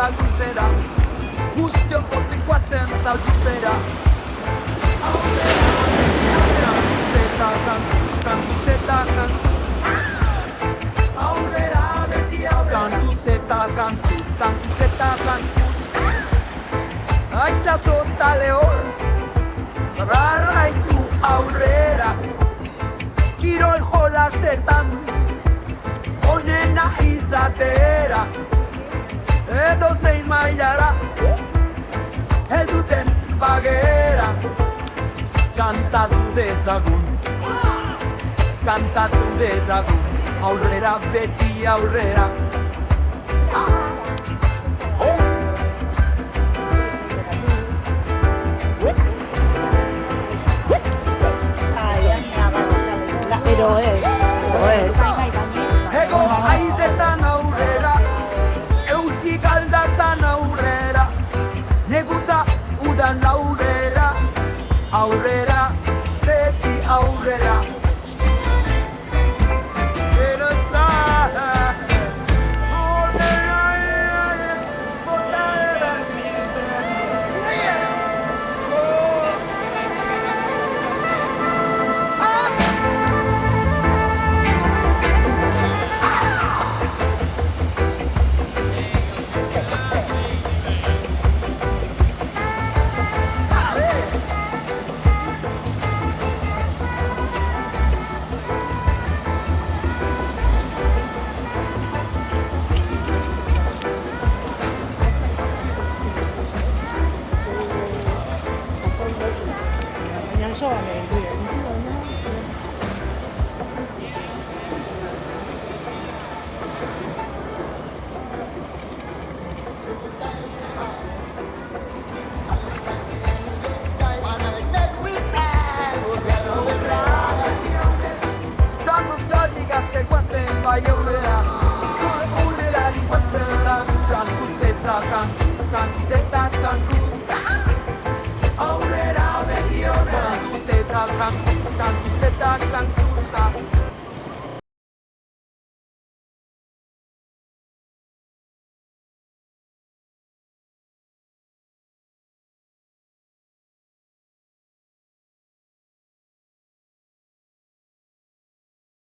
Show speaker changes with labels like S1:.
S1: laguntzera, guztio potikoatzen zautupera. Aurrera, kantuz eta kantuz, kantuz eta kantuz. Aurrera, beti aurrera, kantuz eta kantuz, kantuz eta kantuz. Aitzazo eta lehor, rarraitu aurrera, kirol jolasetan, onena izatera, edo zein mailara, elduten bagera, kantatu dezagun, aurrera, beti aurrera.
S2: Pero es.
S1: Ego haizetan aurrera, euski galdatan aurrera, neguta udan aurrera, aurrera, beti aurrera. Pero aurrera, beti aurrera, kantuz eta kantuz,